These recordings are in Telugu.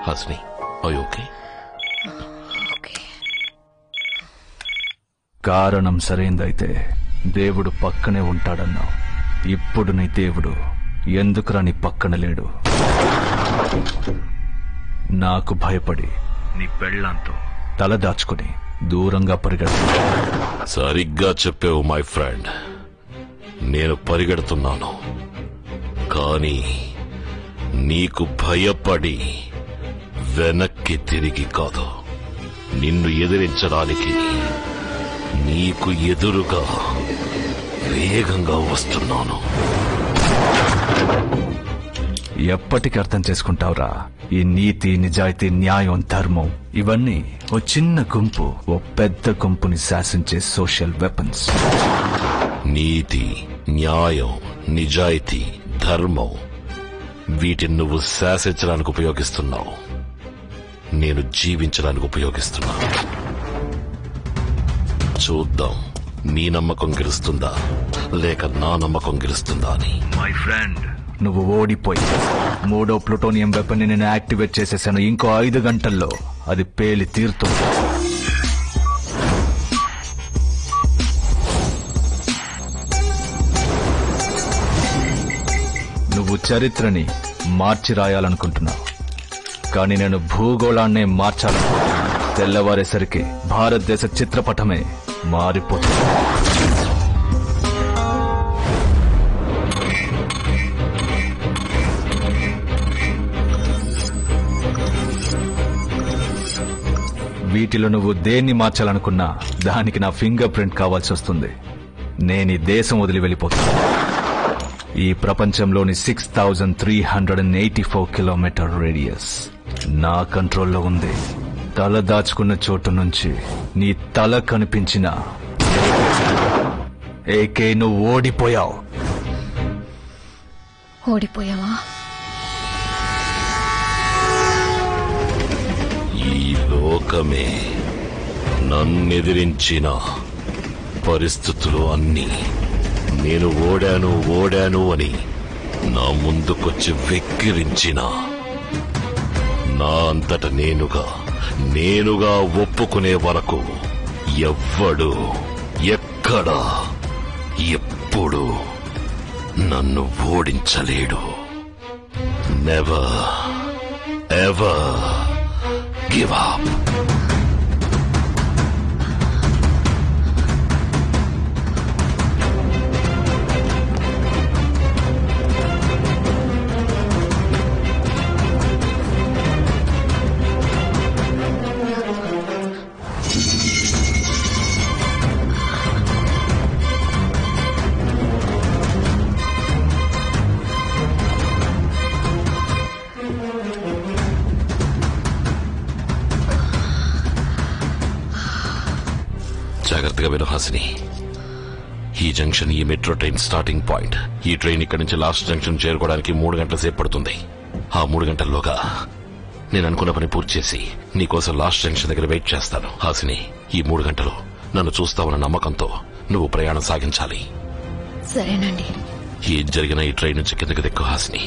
Hasini, are you okay? కారణం సరైందైతే దేవుడు పక్కనే ఉంటాడన్నావు. ఇప్పుడు నీ దేవుడు ఎందుకురా నీ పక్కన లేడు? నాకు భయపడి నీ పెళ్ళంతో తల దాచుకుని దూరంగా పరిగెడుతున్నా. సరిగ్గా చెప్పావు మై ఫ్రెండ్. నేను పరిగెడుతున్నాను, కానీ నీకు భయపడి వెనక్కి తిరిగి కాదు, నిన్ను ఎదిరించడానికి నీకు ఎదురుగా వేగంగా వస్తున్నాను. ఎప్పటికి అర్థం చేసుకుంటావురా ఈ నీతి, నిజాయితీ, న్యాయం, ధర్మం? ఇవన్నీ ఓ చిన్న గుంపు ఓ పెద్ద గుంపుని శాసించే సోషల్ వెపన్స్. నీతి, న్యాయం, నిజాయితీ, ధర్మం వీటిని నువ్వు శాసించడానికి ఉపయోగిస్తున్నావు, నేను జీవించడానికి ఉపయోగిస్తున్నా. చూద్దాం నీ నమ్మకం గెలుస్తుందా లేక నా నమ్మకం గెలుస్తుందా అని. మై ఫ్రెండ్, నువ్వు ఓడిపోయి 3వ ప్లూటోనియం వెపన్ ని నేను యాక్టివేట్ చేసేసాను. ఇంకో 5 గంటల్లో అది పేలి తీరుతుంది. నువ్వు చరిత్రని మార్చి రాయాలనుకుంటున్నావు, కానీ నేను భూగోళాన్నే మార్చాలనుకుంటున్నాను. తెల్లవారేసరికి భారతదేశ చిత్రపటమే మారిపోతుంది. వీటిలో నువ్వు దేన్ని మార్చాలనుకున్నా దానికి నా ఫింగర్ ప్రింట్ కావాల్సి వస్తుంది. నేను ఈ దేశం వదిలి వెళ్ళిపోతాను. ఈ ప్రపంచంలోని 6384 కిలోమీటర్ రేడియస్ నా కంట్రోల్లో ఉంది. తల దాచుకున్న చోటు నుంచి నీ తల కనిపించిన ఏకే నువ్వు ఓడిపోయావు. ఓడిపోయావా? ఈ లోకమే నన్నెదిరించిన పరిస్థితులు అన్నీ నేను ఓడాను అని నా ముందుకొచ్చి వెక్కిరించిన నా అంతట నేనుగా ఒప్పుకునే వరకు ఎవ్వడు ఎక్కడ ఎప్పుడు నన్ను ఓడించలేడు. Never ever give up. జాగ్రత్తగా విను హాసిని. ఈ జంక్షన్ ఈ మెట్రో ట్రైన్ స్టార్టింగ్ పాయింట్. ఈ ట్రైన్ ఇక్కడి నుంచి లాస్ట్ జంక్షన్ చేరుకోవడానికి 3 గంటల సేపు పడుతుంది. ఆ 3 గంటల్లోగా నేను అనుకున్న పని పూర్తి చేసి నీకోసం లాస్ట్ జంక్షన్ దగ్గర వెయిట్ చేస్తాను. హాసిని, ఈ 3 గంటలు నన్ను చూస్తావన్న నమ్మకంతో నువ్వు ప్రయాణం సాగించాలి. సరేనండి. ఏం జరిగినా ఈ ట్రైన్ నుంచి కిందకి దిక్కు హాసిని.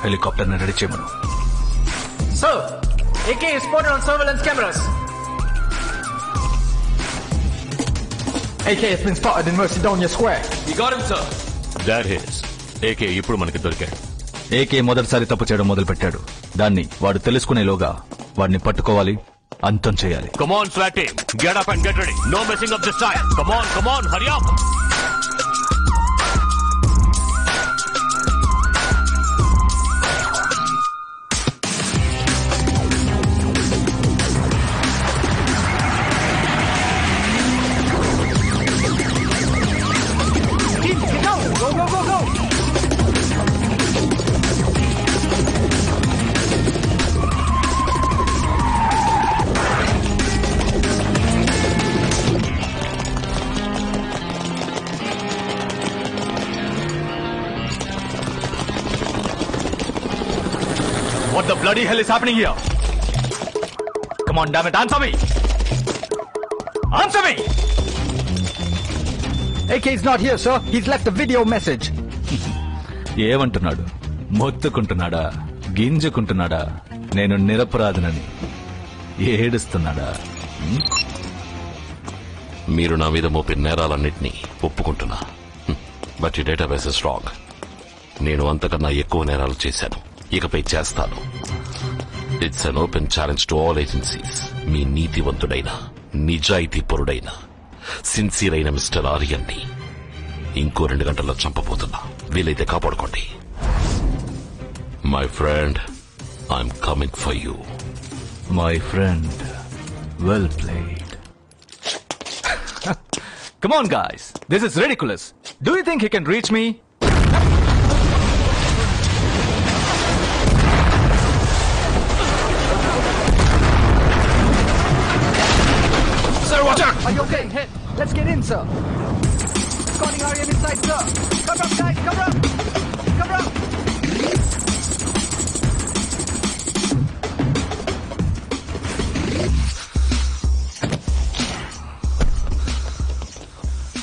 హెలికాప్టర్ ని రెడీ చేయమను. Sir, AK is spotted on surveillance cameras. AK has been spotted in Mercedonia Square. You got him, sir. That is, AK ఇప్పుడు మనకి దొరికాడు. ఏకే మొదటిసారి తప్పు చేయడం మొదలు పెట్టాడు. దాన్ని వాడు తెలుసుకునేలోగా వాడిని పట్టుకోవాలి, అంతం చేయాలి. Come on, SWAT team. Get up and get ready. No messing up this time. Come on, hurry up. bloody hell is happening here? Come on, damn it, answer me! Answer me! AK is not here, sir. He's left a video message. ఏమంటున్నాడు? మొత్తుకుంటున్నాడా? గింజుకుంటున్నాడా? నేను నిరపరాధనని ఏడుస్తున్నాడా? మీరు నా మీద మోపిన నేరాలన్నింటినీ ఒప్పుకుంటున్నా. బట్ ఈ డేటాబేస్ ఇస్ రాంగ్. నేను అంతకన్నా ఎక్కువ నేరాలు చేశాను, ఇకపై చేస్తాను. It's an open challenge to all agencies. మీ నీతివంతుడైన, నిజాయితీ పరుడైన, సిన్సియర్ అయిన మిస్టర్ ఆర్యన్ని ఇంకో 2 గంటల్లో చంపబోతున్నా. వీలైతే కాపాడుకోండి. My friend, I'm coming for you. My friend, well played. Come on, guys. This is ridiculous. Do you think he can reach me? Sir, watch out! Are you okay? Hey, let's get in, sir. Calling Aryan inside, sir. Cover up, guys. Cover up. Cover up.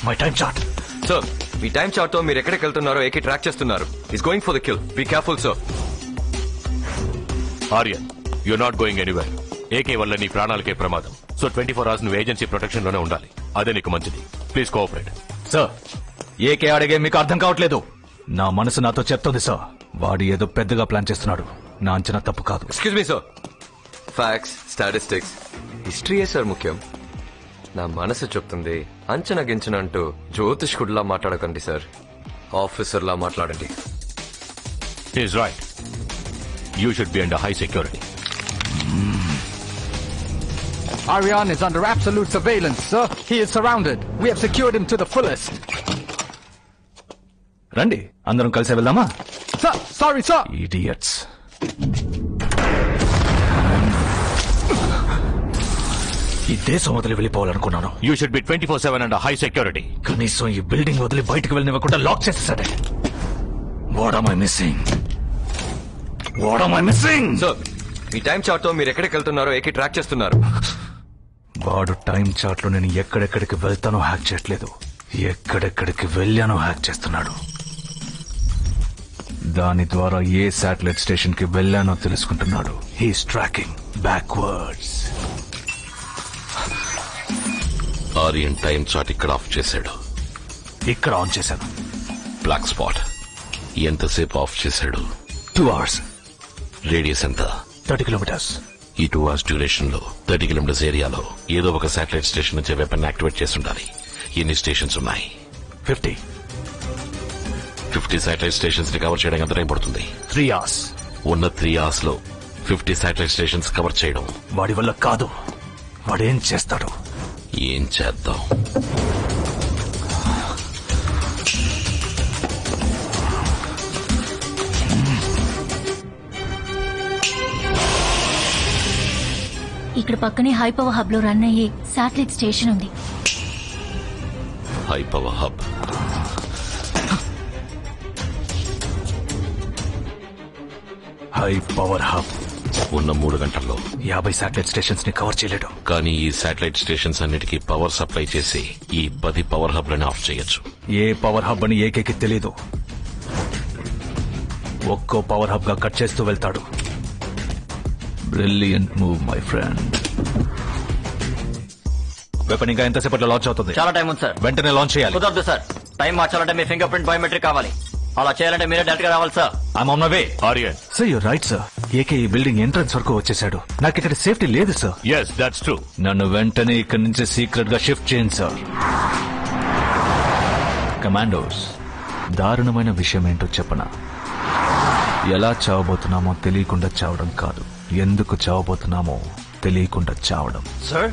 My time chart. Sir, మీ టైం చార్ట్ తో మీరు ఎక్కడికి వెళ్తున్నారో ఏకే ట్రాక్ చేస్తున్నారు. Is going for the kill. Be careful sir. Aryan, you're not going anywhere. AK వల్ల నీ ప్రాణాలకే ప్రమాదం. సో 24 hours నువ్వు ఏజెన్సీ ప్రొటెక్షన్ లోనే ఉండాలి. అదే నీకు మంచిది. Please cooperate. సార్, ఏకే అడిగే మీకు అర్థం కావట్లేదు. నా మనసు నాతో చెప్తుంది సార్. వాడు ఏదో పెద్దగా ప్లాన్ చేస్తున్నాడు. నా అంచనా తప్పు కాదు. Excuse me sir. Facts, statistics, హిస్టరీయే సార్ ముఖ్యం. నా మనసు చెప్తుంది. అంచనా గించన అంటూ జ్యోతిష్కుడిలా మాట్లాడకండి సార్. ఆఫీసర్లా మాట్లాడండి. Is right. You should be under high security. Aryan is under absolute surveillance, sir. He is surrounded. We have secured him to the fullest. రండి, అందరం కలిసి వెళ్దామా? Sir, sorry, sir. Idiots. ఈ దేశం వదిలి వెళ్ళిపోవాలనుకున్నాను. You should be 24/7 under high security. కనీసం ఈ బిల్డింగ్ వదిలి బయటకు వెళ్ళనివ్వకుండా లాక్ చేసేసాడే. What am I missing? What am I missing? Sir, మీ టైం చార్ట్ తో మీరు ఎక్కడికి వెళ్తున్నారో ఏకే ట్రాక్ చేస్తున్నారు. వాడు టైం చార్ట్ లో నేను ఎక్కడెక్కడికి వెళ్తానో హ్యాక్ చేయట్లేదు, ఎక్కడెక్కడికి వెళ్ళానో హ్యాక్ చేస్తున్నాడు. దాని ద్వారా ఏ శాటిలైట్ స్టేషన్ కి వెళ్ళానో తెలుసుకుంటున్నాడు. He's tracking backwards. Aryan time chart ఇక్కడ ఆఫ్ చేశాడు. ఇక్కడ ఆన్ చేశాను. బ్లాక్ స్పాట్ ఎంతసేపు ఆఫ్ చేశాడు? 2 hours. రేడియస్ ఎంత? 30 kilometers. ఈ 2 hours డ్యూరేషన్ లో 30 kilometers ఏరియాలో ఏదో ఒక శాటిలైట్ స్టేషన్ నుంచి వెపన్ యాక్టివేట్ చేసి ఉండాలి. ఎన్ని స్టేషన్స్ ఉన్నాయి? 50. 50 శాటిలైట్ స్టేషన్స్ ని కవర్ చేయడానికి ఎంత టైం పడుతుంది? 3 hours. ఉన్న 3 hours లో 50 శాటిలైట్ స్టేషన్స్ కవర్ చేయడం వాడి వల్ల కాదు. వాడేం చేస్తాడు? ఏం చేద్దాం? ఇక్కడ పక్కనే హై పవర్ హబ్ లో రన్ అయ్యే శాటిలైట్ స్టేషన్ ఉంది. High power hub. High power hub ఉన్న 3 గంటల్లో 50 శాటిలైట్ స్టేషన్స్ ని కవర్ చేయలేడు. కానీ ఈ శాటిలైట్ స్టేషన్స్ అన్నిటికీ పవర్ సప్లై చేసి ఈ 10 పవర్ హబ్ లని ఆఫ్ చేయొచ్చు. ఏ పవర్ హబ్ అని ఏకేకి తెలీదు. ఒక్కో పవర్ హబ్ గా కట్ చేస్తూ వెళ్తాడు. Brilliant move my friend. Weapon ఇంకా ఎంతసేపట్లో లాంచ్ అవుతుంది? చాలా టైం ఉంది సార్. వెంటనే లాంచ్ చేయాలి. కుదరదు సార్. టైం మార్చాలంటే మీ ఫింగర్ ప్రింట్ బయోమెట్రిక్ కావాలి. అలా చేయాలంటే మీరే డైరెక్ట్ గా రావాలి sir. I'm on my way. Aryan, sir you're right sir. AK ఈ బిల్డింగ్ ఎంట్రన్స్ వరకు వచ్చేసాడు. నాకు ఇక్కడ సేఫ్టీ లేదు సార్. Yes that's true. నన్ను వెంటనే ఇక్కడి నుంచి సీక్రెట్ గా షిఫ్ట్ చేయండి సార్. కమాండోస్, దారుణమైన విషయం ఏంటో చెప్పనా? ఎలా చావబోతున్నామో తెలియకుండా చావడం కాదు, ఎందుకు చావబోతున్నామో తెలియకుండా చావడం. సార్